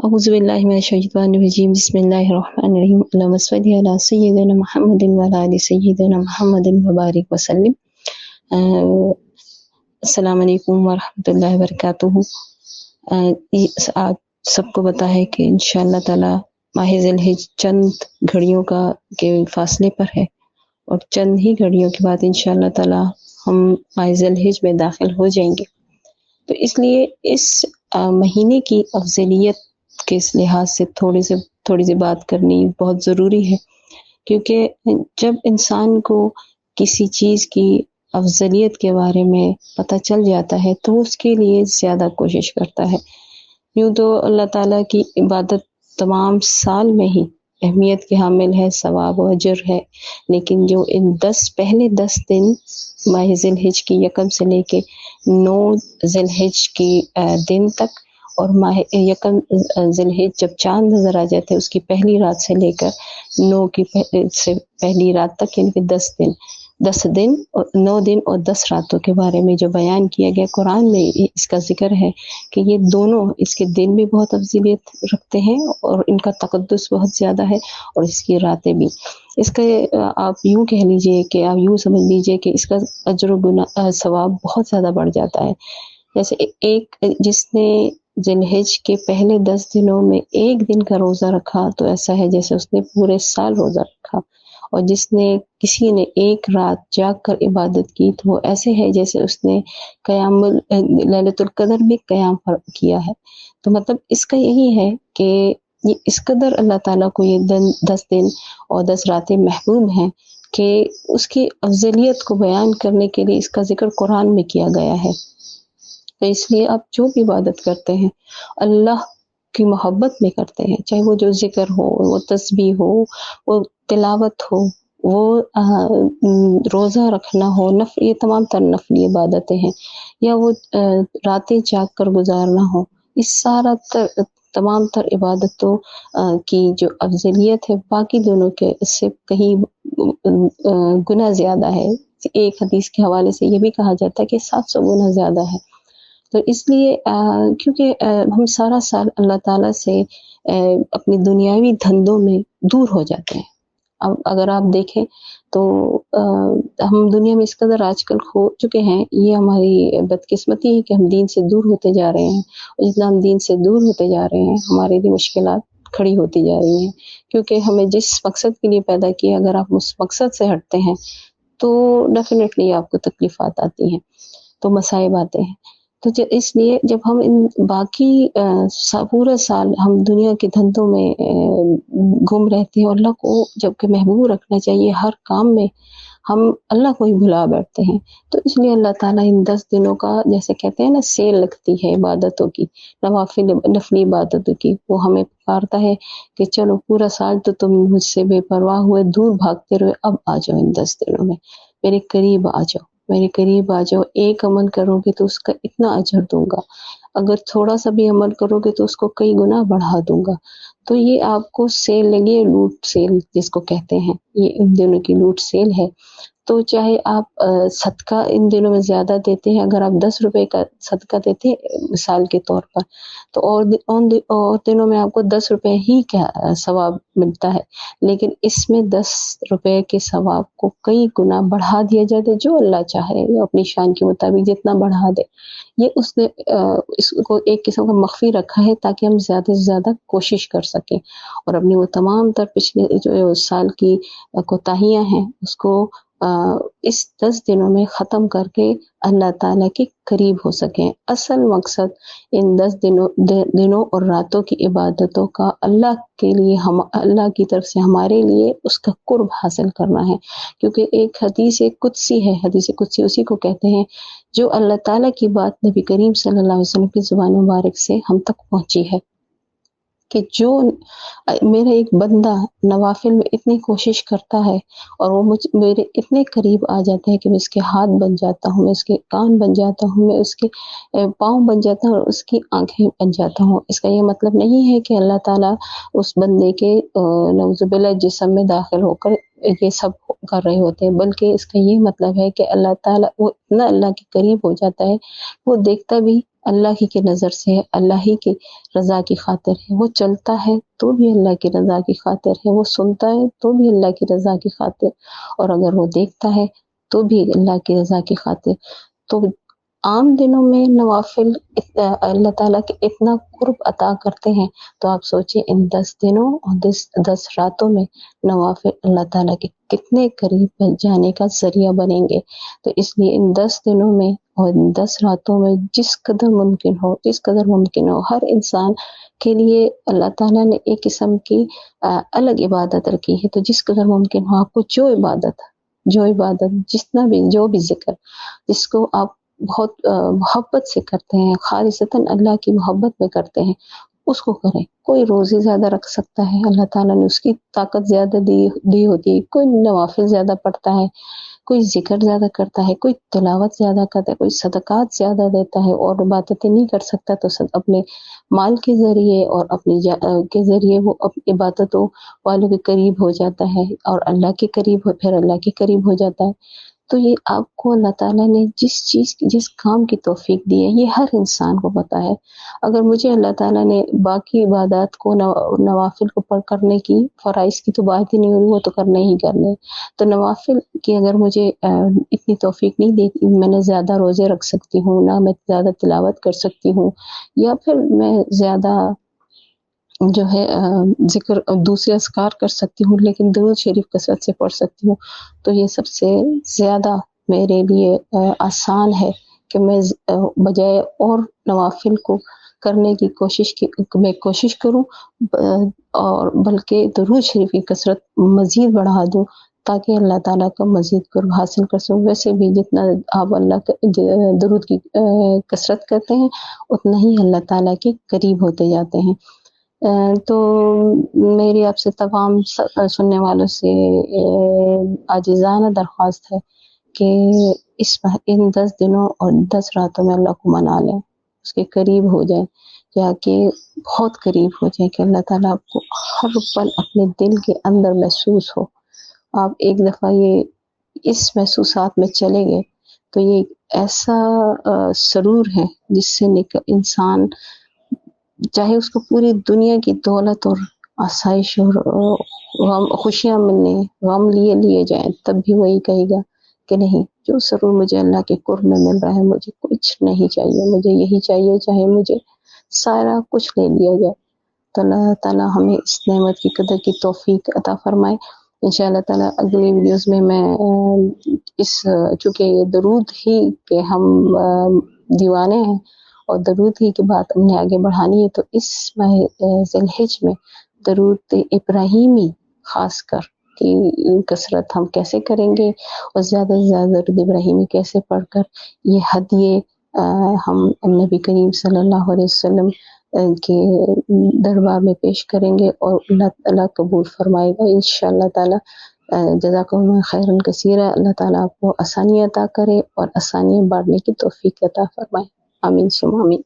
اعوذ باللہ من الشیطان الرجیم بسم اللہ الرحمن الرحیم اللہم صلی علی سیدنا محمد وعلی آل سیدنا محمد وبارک وسلم۔ السلام علیکم ورحمۃ اللہ وبرکاتہ۔ آپ سب کو پتہ ہے کہ انشاءاللہ تعالی ماہ ذی الحج چند گھڑیوں کے فاصلے پر ہے، اور چند ہی گھڑیوں کے بعد انشاءاللہ تعالی ہم ماہ ذی الحج میں داخل ہو جائیں گے۔ تو اس لیے اس مہینے کی افضلیت کے اس لحاظ سے تھوڑی سی بات کرنی بہت ضروری ہے، کیونکہ جب انسان کو کسی چیز کی افضلیت کے بارے میں پتہ چل جاتا ہے تو اس کے لیے زیادہ کوشش کرتا ہے۔ یوں تو اللہ تعالیٰ کی عبادت تمام سال میں ہی اہمیت کے حامل ہے، ثواب و اجر ہے، لیکن جو ان پہلے 10 دن ماہ ذی الحج کی یکم سے لے کے 9 ذی الحج کی دن تک، اور ماہ یکم ذی الحج جب چاند نظر آ جاتے اس کی پہلی رات سے لے کر 9 کی سے پہلی رات تک، یعنی کہ 9 دن اور 10 راتوں کے بارے میں جو بیان کیا گیا قرآن میں اس کا ذکر ہے کہ یہ دونوں، اس کے دن بھی بہت افضلیت رکھتے ہیں اور ان کا تقدس بہت زیادہ ہے، اور اس کی راتیں بھی۔ اس کا آپ یوں کہہ لیجئے کہ آپ یوں سمجھ لیجئے کہ اس کا اجر و ثواب بہت زیادہ بڑھ جاتا ہے۔ جیسے ایک جس نے ذی الحج کے پہلے 10 دنوں میں ایک دن کا روزہ رکھا تو ایسا ہے جیسے اس نے پورے سال روزہ رکھا، اور جس نے کسی نے ایک رات جاگ کر عبادت کی تو وہ ایسے ہے جیسے اس نے لیلۃ القدر میں قیام کیا ہے۔ تو مطلب اس کا یہی ہے کہ یہ اس قدر اللہ تعالیٰ کو یہ 10 دن اور 10 راتیں محبوب ہیں کہ اس کی افضلیت کو بیان کرنے کے لیے اس کا ذکر قرآن میں کیا گیا ہے۔ تو اس لیے آپ جو بھی عبادت کرتے ہیں اللہ کی محبت میں کرتے ہیں، چاہے وہ جو ذکر ہو، وہ تسبیح ہو، وہ تلاوت ہو، وہ روزہ رکھنا ہو، یہ تمام تر نفلی عبادتیں ہیں، یا وہ راتیں جاگ کر گزارنا ہو، اس تمام تر عبادتوں کی جو افضلیت ہے باقی دونوں کے سے کہیں گنا زیادہ ہے۔ ایک حدیث کے حوالے سے یہ بھی کہا جاتا ہے کہ 700 گنا زیادہ ہے۔ تو اس لیے کیونکہ ہم سارا سال اللہ تعالیٰ سے اپنی دنیاوی دھندوں میں دور ہو جاتے ہیں۔ اب اگر آپ دیکھیں تو ہم دنیا میں اس قدر آج کل کھو چکے ہیں، یہ ہماری بدقسمتی ہے کہ ہم دین سے دور ہوتے جا رہے ہیں، اور جتنا ہم دین سے دور ہوتے جا رہے ہیں ہمارے لیے مشکلات کھڑی ہوتی جا رہی ہیں، کیونکہ ہمیں جس مقصد کے لیے پیدا کیا اگر آپ اس مقصد سے ہٹتے ہیں تو ڈیفینیٹلی آپ کو تکلیفات آتی ہیں، تو مصائب آتے ہیں۔ تو اس لیے جب ہم ان باقی پورا سال ہم دنیا کے دھندوں میں گم رہتے ہیں، اور اللہ کو جبکہ محبوب رکھنا چاہیے ہر کام میں، ہم اللہ کو ہی بھلا بیٹھتے ہیں۔ تو اس لیے اللہ تعالیٰ ان 10 دنوں کا، جیسے کہتے ہیں نا سیل لگتی ہے عبادتوں کی، نفلی عبادتوں کی، وہ ہمیں پکارتا ہے کہ چلو پورا سال تو تم مجھ سے بے پرواہ ہوئے، دور بھاگتے رہے، اب آ جاؤ ان 10 دنوں میں میرے قریب آ جاؤ، میرے قریب آ جاؤ۔ ایک عمل کرو گے تو اس کا اتنا اجر دوں گا، اگر تھوڑا سا بھی عمل کرو گے تو اس کو کئی گنا بڑھا دوں گا۔ تو یہ آپ کو سیل لگی، لوٹ سیل جس کو کہتے ہیں، یہ ان دنوں کی لوٹ سیل ہے۔ تو چاہے آپ صدقہ ان دنوں میں زیادہ دیتے ہیں، اگر آپ 10 روپے کا صدقہ دیتے ہیں مثال کے طور پر، تو اور دنوں میں آپ کو 10 روپے ہی کا ثواب ملتا ہے، لیکن اس میں 10 روپے کے ثواب کو کئی گنا بڑھا دیا جاتا ہے، جو اللہ چاہے اپنی شان کے مطابق جتنا بڑھا دے۔ یہ اس نے اس کو ایک قسم کا مخفی رکھا ہے تاکہ ہم زیادہ سے زیادہ کوشش کر سکیں، اور اپنی وہ تمام تر پچھلے جو سال کی کوتاہیاں ہیں اس کو اس 10 دنوں میں ختم کر کے اللہ تعالیٰ کے قریب ہو سکیں۔ اصل مقصد ان 10 دنوں اور راتوں کی عبادتوں کا اللہ کے لیے، اللہ کی طرف سے ہمارے لیے اس کا قرب حاصل کرنا ہے، کیونکہ ایک حدیث قدسی ہے، حدیث قدسی اسی کو کہتے ہیں جو اللہ تعالیٰ کی بات نبی کریم صلی اللہ علیہ وسلم کی زبان مبارک سے ہم تک پہنچی ہے کہ جو میرا ایک بندہ نوافل میں اتنی کوشش کرتا ہے اور وہ میرے اتنے قریب آ جاتا ہے کہ میں اس کے ہاتھ بن جاتا ہوں، میں اس کے کان بن جاتا ہوں، میں اس کے پاؤں بن جاتا ہوں اور اس کی آنکھیں بن جاتا ہوں۔ اس کا یہ مطلب نہیں ہے کہ اللہ تعالیٰ اس بندے کے نعوذ باللہ جسم میں داخل ہو کر یہ سب کر رہے ہوتے ہیں، بلکہ اس کا یہ مطلب ہے کہ اللہ تعالیٰ وہ اتنا اللہ کے قریب ہو جاتا ہے، وہ دیکھتا بھی اللہ ہی کی نظر سے ہے، اللہ ہی کی رضا کی خاطر ہے، وہ چلتا ہے تو بھی اللہ کی رضا کی خاطر ہے، وہ سنتا ہے تو بھی اللہ کی رضا کی خاطر، اور اگر وہ دیکھتا ہے تو بھی اللہ کی رضا کی خاطر۔ تو عام دنوں میں نوافل اللہ تعالیٰ کے اتنا قرب عطا کرتے ہیں، تو آپ سوچیں ان 10 دنوں اور 10 راتوں میں نوافل اللہ تعالیٰ کے کتنے قریب جانے کا ذریعہ بنیں گے۔ تو اس لیے ان 10 دنوں میں اور ان 10 راتوں میں جس قدر ممکن ہو ہر انسان کے لیے اللہ تعالیٰ نے ایک قسم کی الگ عبادت رکھی ہے، تو جس قدر ممکن ہو آپ کو جو عبادت جتنا بھی جو بھی ذکر جس کو آپ بہت محبت سے کرتے ہیں، خالصتاً اللہ کی محبت میں کرتے ہیں، اس کو کریں۔ کوئی روزے زیادہ رکھ سکتا ہے، اللہ تعالیٰ نے اس کی طاقت زیادہ دی ہوتی ہے، کوئی نوافل زیادہ پڑھتا ہے، کوئی ذکر زیادہ کرتا ہے، کوئی تلاوت زیادہ کرتا ہے، کوئی صدقات زیادہ دیتا ہے، اور عبادتیں نہیں کر سکتا تو اپنے مال کے ذریعے اور اپنی کے ذریعے وہ عبادتوں والوں کے قریب ہو جاتا ہے، اور اللہ کے قریب پھر اللہ کے قریب ہو جاتا ہے۔ تو یہ آپ کو اللہ تعالیٰ نے جس کام کی توفیق دی ہے یہ ہر انسان کو پتہ ہے۔ اگر مجھے اللہ تعالیٰ نے باقی عبادات کو نوافل کو پڑھ کرنے کی فرائض کی تو بات ہی نہیں ہوئی، وہ تو کرنے ہی کرنے، تو نوافل کی اگر مجھے اتنی توفیق نہیں دی، میں نے زیادہ روزے رکھ سکتی ہوں، نہ میں زیادہ تلاوت کر سکتی ہوں، یا پھر میں زیادہ جو ہے ذکر دوسرے اذکار کر سکتی ہوں، لیکن درود شریف کثرت سے پڑھ سکتی ہوں، تو یہ سب سے زیادہ میرے لیے آسان ہے کہ میں بجائے اور نوافل کو کرنے کی کوشش کروں، اور بلکہ درود شریف کی کثرت مزید بڑھا دوں تاکہ اللہ تعالیٰ کا مزید قرب حاصل کر سکوں۔ ویسے بھی جتنا آپ اللہ کے درود کی کثرت کرتے ہیں اتنا ہی اللہ تعالیٰ کے قریب ہوتے جاتے ہیں۔ تو میری آپ سے تمام سننے والوں سے عاجزانہ درخواست ہے کہ ان 10 دنوں اور 10 راتوں میں اللہ کو منا لیں، اس کے قریب ہو جائیں، یا کہ بہت قریب ہو جائیں کہ اللہ تعالیٰ آپ کو ہر پل اپنے دل کے اندر محسوس ہو۔ آپ ایک دفعہ یہ اس محسوسات میں چلے گئے تو یہ ایسا سرور ہے جس سے انسان چاہے اس کو پوری دنیا کی دولت اور آسائش اور غم خوشیاں ملنے غم لیے جائیں، تب بھی وہی کہے گا کہ نہیں، جو سرور مجھے اللہ کے قرب میں مل رہا ہے مجھے کچھ نہیں چاہیے، مجھے یہی چاہیے، چاہے مجھے سارا کچھ لے لیا جائے۔ تو اللہ تعالیٰ ہمیں اس نعمت کی قدر کی توفیق عطا فرمائے۔ انشاءاللہ تعالیٰ اگلی ویڈیوز میں چونکہ یہ درود ہی کے ہم دیوانے ہیں اور درود ہی کی بات ہم نے آگے بڑھانی ہے، تو اس ماہ ذی الحجہ میں درود ابراہیمی خاص کر کی کثرت ہم کیسے کریں گے، اور زیادہ سے زیادہ درود ابراہیمی کیسے پڑھ کر یہ ہدیے ہم نبی کریم صلی اللہ علیہ وسلم کے دربار میں پیش کریں گے، اور اللہ تعالیٰ قبول فرمائے گا انشاءاللہ تعالیٰ۔ جزاکم اللہ خیرا کثیرا، اللہ تعالیٰ آپ کو آسانی عطا کرے اور آسانیاں بانٹنے کی توفیق عطا فرمائے، آمین ثم آمین۔